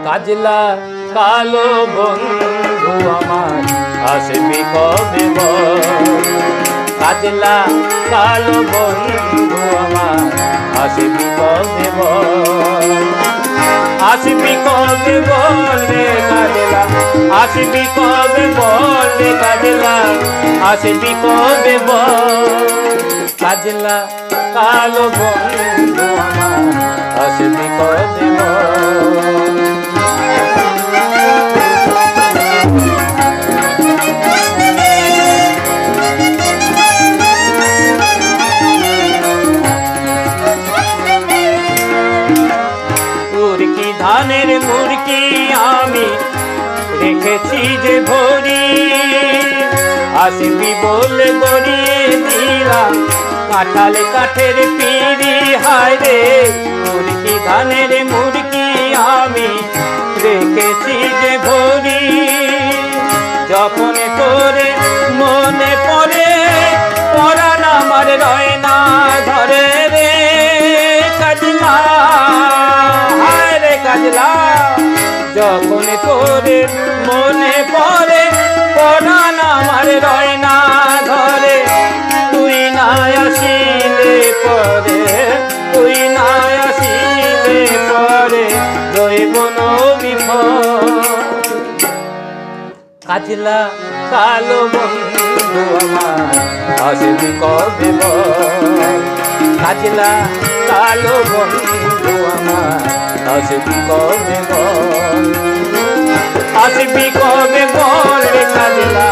কাজলা কালো বন্ধু আমার আসবি কবে বল, কাজলা কালো বন্ধু আমার আসবি কবে বল, আসবি কবে বল রে কাজলা, আসবি কবে বল রে কাজলা, আসবি কবে বল, কাজলা কালো বন্ধু আমার আসবি কবে বল। মুরকি ধানের মুরকি আমি রেখেছি যে ভরি, আসবি বলে গড়িয়ে দিলাম কাঁঠাল কাঠের পিড়ি, হায় রে মুরকি ধানের মুরকি আমি রেখেছি যে ভরি, যখন করে মনে পড়ে পরাণ আমার রয় না ধরে রে কাজলা, হায় রে কাজলা, যখন করে মনে পড়ে পরাণ আমার রয় না ধরে, তুই না আসিলে পরে, তুই না আসিলে পরে রইব বিফল, কাজলা কালো বন্ধু আমার আসবি কবে বল, কাজলা কালো বন্ধু আমার আসবি কবে বল, আসবি কবে বল রে কাজলা,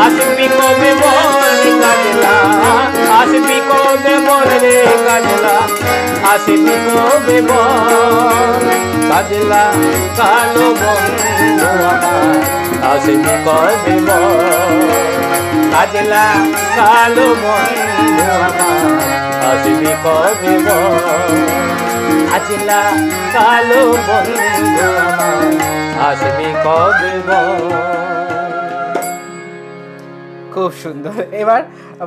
আসবি কবে বল রে কাজলা, আসবি কবে বল রে কাজলা, আসবি কবে বল, কাজলা কালো বন্ধু আমার আসবি কবে বল, কাজলা কালো বন্ধু আমার আসবি কবে বল, কাজলা কালো বন্ধু আমার আসবি কবে বল। খুব সুন্দর। এবার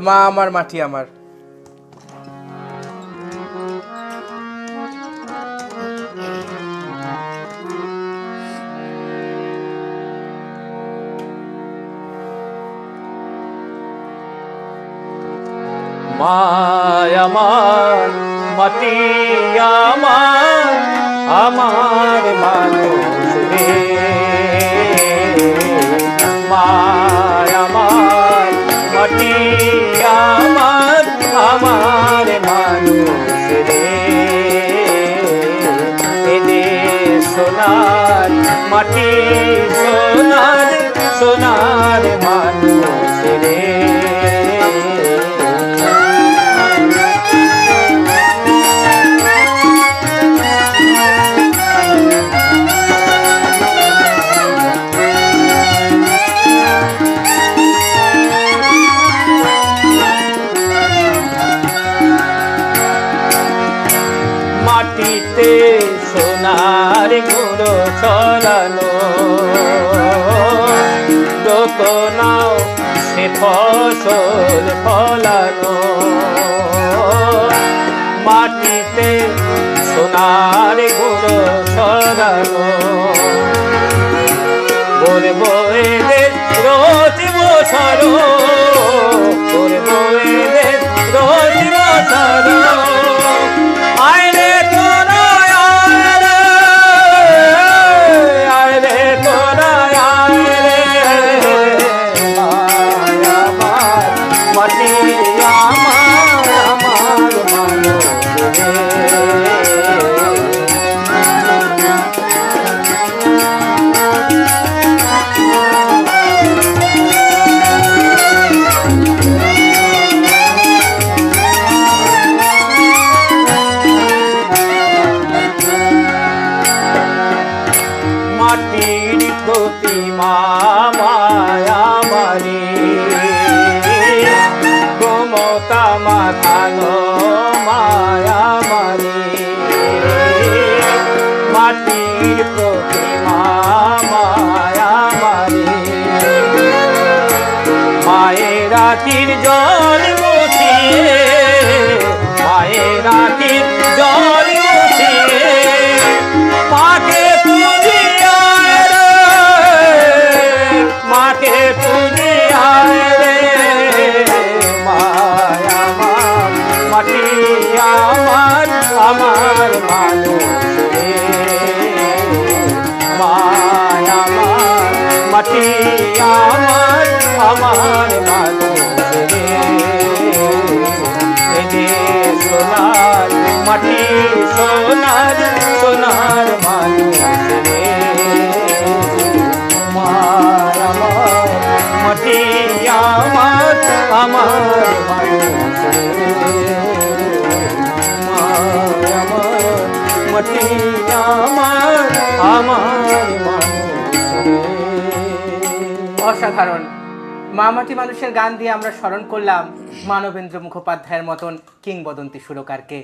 মা আমার মাটি আমার। মায় আমার মাটি আমার, আমার মানুষ রে, মায় আমার মাটি আমার, আমার মানুষ রে, এদে সোনার মাটি সোনার, সোনার মানুষ রে, মাটিতে সোনার গুঁড়ো ছড়ানো, যত নাও সে ফসল ফলানো, মাটিতে সোনার গুঁড়ো ছড়ানো, বলবো এদের রোজ বছর, বলবো এদের রোজ বছর, আয় রে তোরা আয় রে, আয় রে তোরা আয় রে, মায় আমার মাটি আমার, আমার মানুষ রে, মাটির প্রতিমা মায়া মারি, গোমতা মাথানো মায়া মারি, মাটির প্রতিমা মায়া মারি, মায়ের আখির জল মুছিয়ে, মায়ের আখির জল মুছিয়ে, মাকে পুজি মাঠে তুমি আয় রে মায়া আমার মাটি আমার আমার মানুষ রে মায়া আমার মাটি আমার আমার মানুষ রে এনে সোনার মাটি সোনার সোনার মানুষ রে মার আমার মাটি আমার আমার মানুষ রে মার আমার মাটি আমার আমার মানুষ রে। অসাধারণ। মা মাটি মানুষের গান দিয়ে আমরা স্মরণ করলাম মানবেন্দ্র মুখোপাধ্যায়ের মতন কিংবদন্তি সুরকারকে।